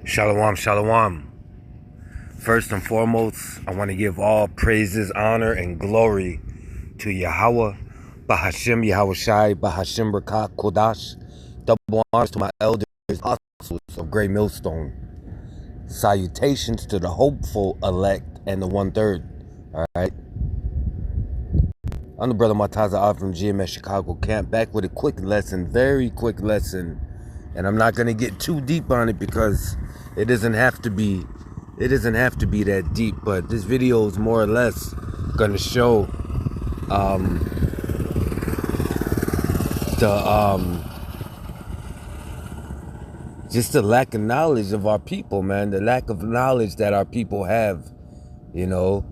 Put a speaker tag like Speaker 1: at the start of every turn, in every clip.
Speaker 1: Shalom, shalom. First and foremost, I want to give all praises, honor, and glory to Yahweh, Bahashim, Yahweh Shai, Bahashim Rakah Kodash. Double honors to my elders, apostles of Great Millstone. Salutations to the hopeful elect and the 1/3. All right. I'm the brother Mataza from GMS Chicago Camp, back with a quick lesson, very quick lesson. And I'm not going to get too deep on it because it doesn't have to be that deep, but this video is more or less going to show just the lack of knowledge of our people, man. The lack of knowledge that our people have, you know,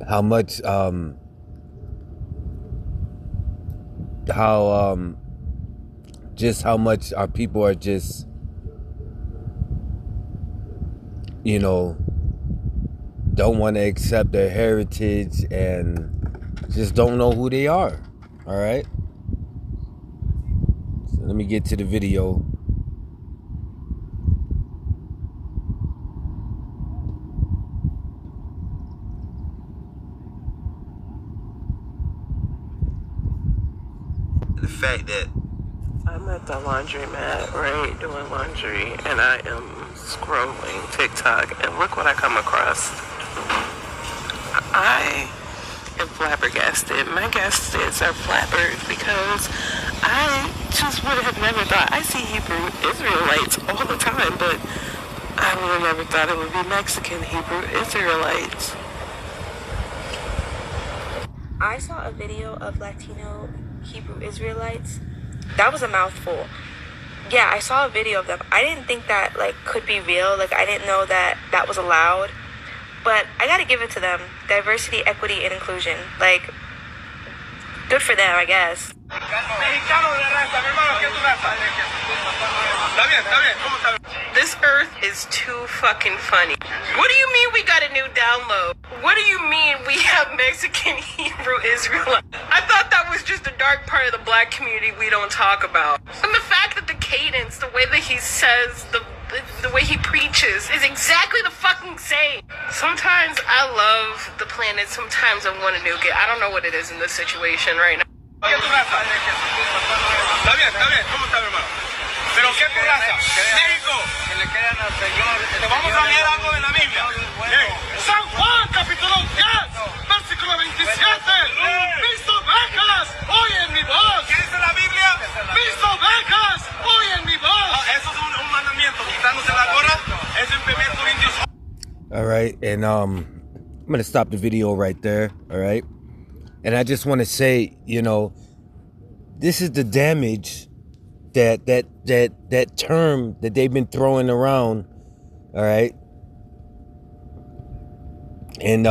Speaker 1: how much how much our people are just, you know, don't want to accept their heritage and just don't know who they are. All right. So let me get to the video. The fact that
Speaker 2: I'm at the laundromat, right, doing laundry, and I am scrolling TikTok, and look what I come across. I am flabbergasted. My gaskets are flabbered because I just would have never thought. I see Hebrew Israelites all the time, but I would have never thought it would be Mexican Hebrew Israelites.
Speaker 3: I saw a video of Latino Hebrew Israelites. That was a mouthful. Yeah, I saw a video of them. I didn't think that could be real. I didn't know that that was allowed. But I gotta give it to them. Diversity, equity, and inclusion. Good for them, I guess.
Speaker 2: This earth is too fucking funny. What do you mean we got a new download? What do you mean we have Mexican Hebrew Israelite? I thought that was just a dark part of the black community we don't talk about. And the fact that the cadence, the way that he says, the way he preaches is exactly the fucking same. Sometimes I love the planet, sometimes I want to nuke it. I don't know what it is in this situation right now.
Speaker 4: ¿Pero qué tu raza? México. Que le crean al Señor. Te vamos a leer algo de la Biblia. San Juan, capítulo 10, versículo 27. Mis ovejas oyen mi voz. ¿Qué dice la Biblia? Mis ovejas oyen mi voz. Eso es un mandamiento. Quitándose la gorra es el 1 Corintios.
Speaker 1: All right, and I'm going to stop the video right there, all right? And I just want to say, you know, this is the damage that term that they've been throwing around, all right? And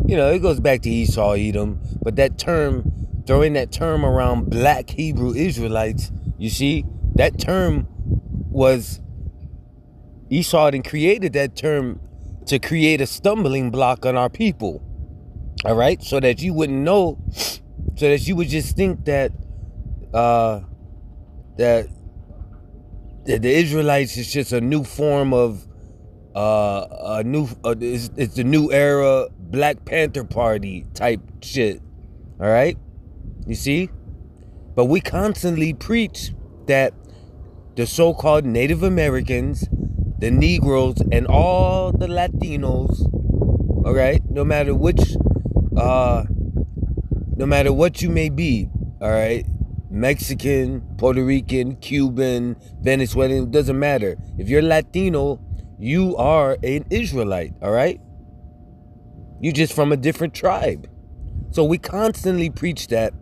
Speaker 1: you know, it goes back to Esau, Edom, but that term, throwing that term around black Hebrew Israelites, you see, that term was, Esau had created that term to create a stumbling block on our people, all right? So that you wouldn't know, so that you would just think that that the Israelites is just a new form of it's the new era Black Panther Party type shit. All right, you see, but we constantly preach that the so-called Native Americans, the Negroes, and all the Latinos, all right, no matter what you may be, all right, Mexican, Puerto Rican, Cuban, Venezuelan, it doesn't matter. If you're Latino, you are an Israelite, all right? You're just from a different tribe. So we constantly preach that,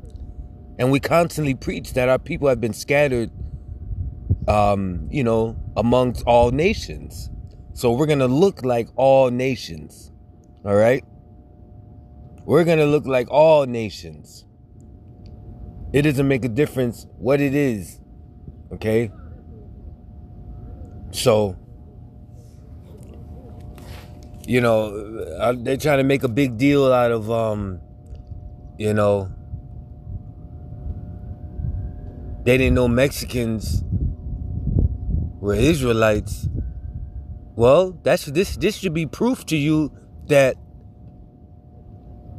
Speaker 1: and we constantly preach that our people have been scattered, you know, amongst all nations. So we're going to look like all nations, all right? We're going to look like all nations. It doesn't make a difference what it is, okay? So, you know, they're trying to make a big deal out of, you know, they didn't know Mexicans were Israelites, well, this should be proof to you that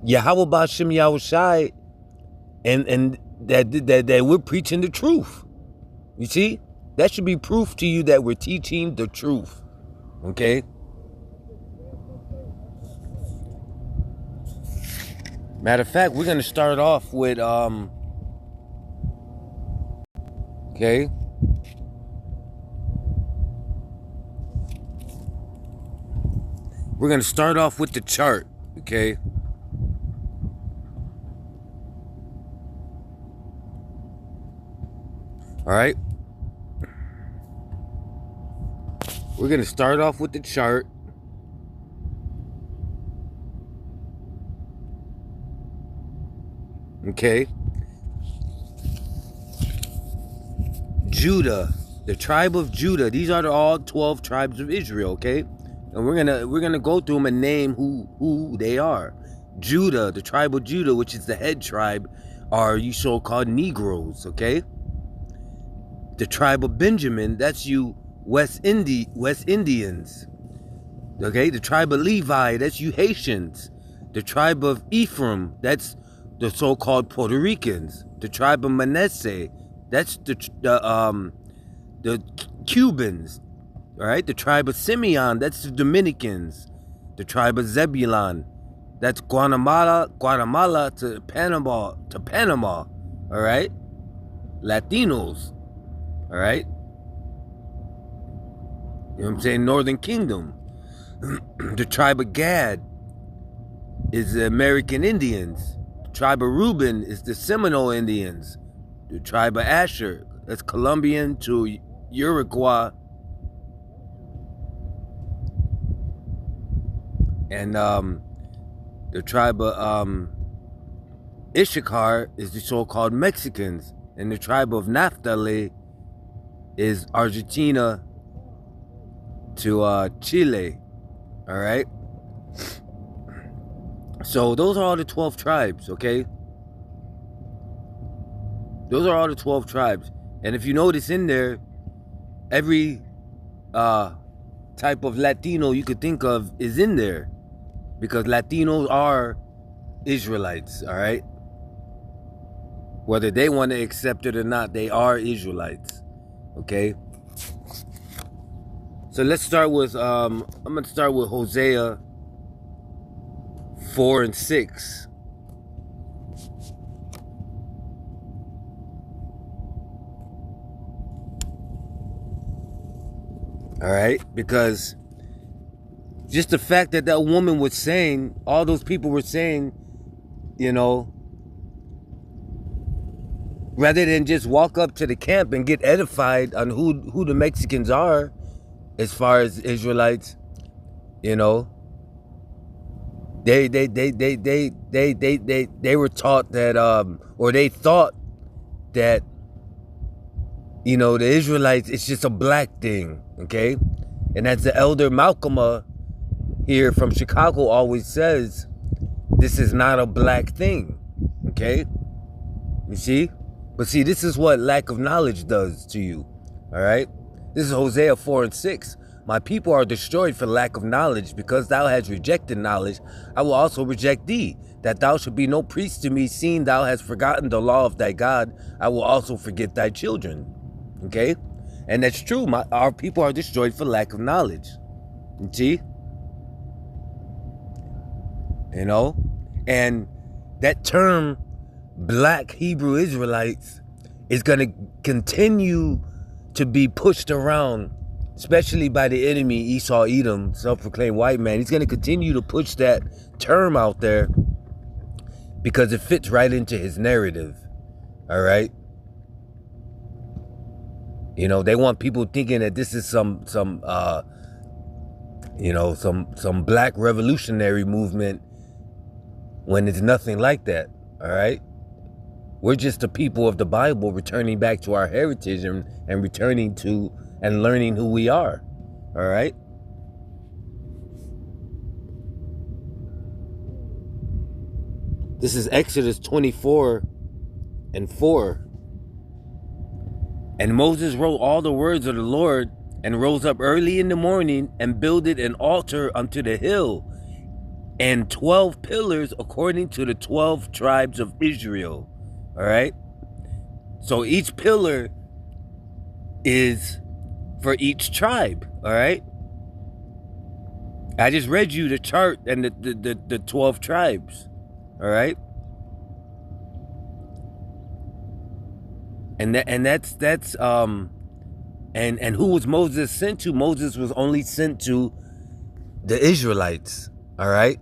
Speaker 1: Yahweh Ba'Shem Yahushai and that we're preaching the truth. You see? That should be proof to you that we're teaching the truth. Okay? Matter of fact, we're going to start off with, okay? We're going to start off with the chart, okay? All right? We're going to start off with the chart. Okay? Judah, the tribe of Judah. These are all 12 tribes of Israel, okay? And we're gonna go through them and name who they are. Judah, the tribe of Judah, which is the head tribe, are you so-called Negroes, okay? The tribe of Benjamin, that's you West Indians. Okay, the tribe of Levi, that's you Haitians. The tribe of Ephraim, that's the so-called Puerto Ricans. The tribe of Manasseh, that's the Cubans. All right, the tribe of Simeon, that's the Dominicans. The tribe of Zebulon, that's Guatemala to Panama. All right, Latinos. All right, you know what I'm saying? Northern Kingdom. The tribe of Gad is the American Indians. The tribe of Reuben is the Seminole Indians. The tribe of Asher, that's Colombian to Uruguay. And the tribe of Issachar is the so-called Mexicans. And the tribe of Naphtali is Argentina to Chile. All right? So those are all the 12 tribes, okay? Those are all the 12 tribes. And if you notice in there, every type of Latino you could think of is in there. Because Latinos are Israelites, all right? Whether they want to accept it or not, they are Israelites, okay? So let's start with, I'm going to start with Hosea 4 and 6. All right? Because just the fact that that woman was saying, all those people were saying, you know, rather than just walk up to the camp and get edified on who the Mexicans are, as far as Israelites, you know, they were taught that, or they thought that, you know, the Israelites, it's just a black thing, okay? And as the elder Malcolm here from Chicago always says, this is not a black thing, okay? You see? But see, this is what lack of knowledge does to you, all right? This is Hosea 4 and 6. My people are destroyed for lack of knowledge. Because thou hast rejected knowledge, I will also reject thee. That thou should be no priest to me, seeing thou hast forgotten the law of thy God, I will also forget thy children. Okay? And that's true. Our people are destroyed for lack of knowledge. You see? You know? And that term, black Hebrew Israelites, is going to continue to be pushed around, especially by the enemy, Esau Edom, self-proclaimed white man. He's going to continue to push that term out there because it fits right into his narrative. All right? You know, they want people thinking that this is some black revolutionary movement when it's nothing like that. All right? We're just the people of the Bible returning back to our heritage and returning to and learning who we are. All right? This is Exodus 24 and 4. And Moses wrote all the words of the Lord and rose up early in the morning and builded an altar unto the hill, and 12 pillars according to the 12 tribes of Israel. All right. So each pillar is for each tribe. All right. I just read you the chart and the 12 tribes. All right. And who was Moses sent to? Moses was only sent to the Israelites. All right.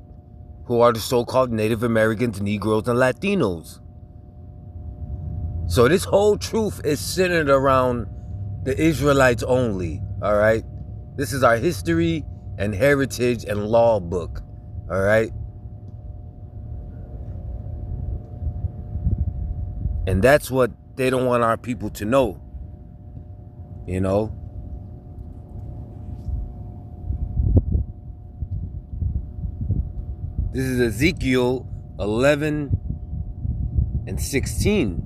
Speaker 1: Who are the so-called Native Americans, Negroes, and Latinos. So this whole truth is centered around the Israelites only, all right? This is our history and heritage and law book, all right? And that's what they don't want our people to know, you know? This is Ezekiel 11:16.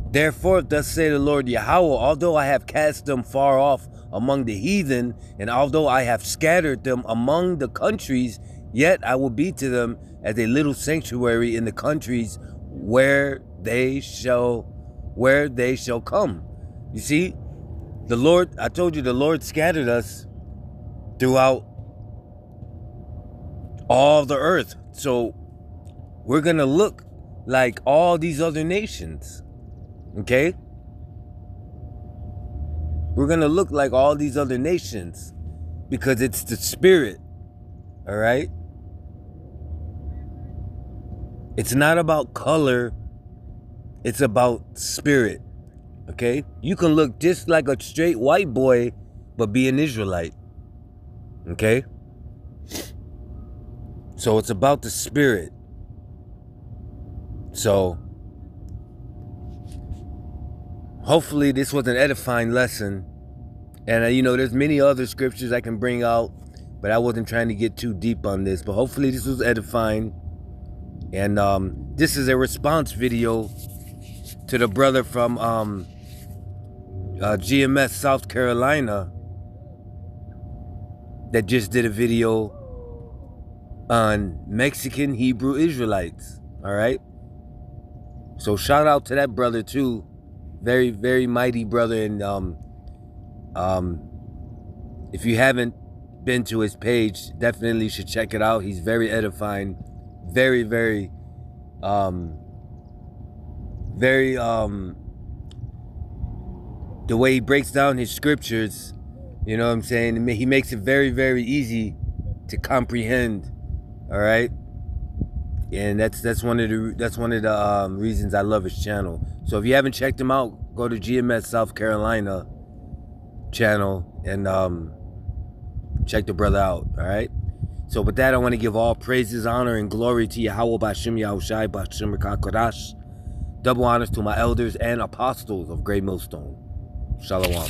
Speaker 1: Therefore, thus say the Lord Yahweh, although I have cast them far off among the heathen, and although I have scattered them among the countries, yet I will be to them as a little sanctuary in the countries where they shall come. You see, the Lord, I told you, the Lord scattered us throughout all the earth. So we're going to look like all these other nations. Okay? We're going to look like all these other nations because it's the spirit. All right? It's not about color. It's about spirit. Okay? You can look just like a straight white boy, but be an Israelite. Okay? So it's about the spirit. So hopefully this was an edifying lesson. And there's many other scriptures I can bring out, but I wasn't trying to get too deep on this. But hopefully this was edifying. And this is a response video to the brother from GMS, South Carolina, that just did a video on Mexican Hebrew Israelites. All right. So shout out to that brother too. Very, very mighty brother. And if you haven't been to his page, definitely should check it out. He's very edifying. Very, very, the way he breaks down his scriptures, you know what I'm saying? He makes it very, very easy to comprehend. All right. And that's one of the reasons I love his channel. So if you haven't checked him out, go to GMS South Carolina channel and check the brother out. All right. So with that, I want to give all praises, honor, and glory to Yahweh Bashim Yahushai Bashim Kodash. Double honors to my elders and apostles of Great Millstone. Shalom.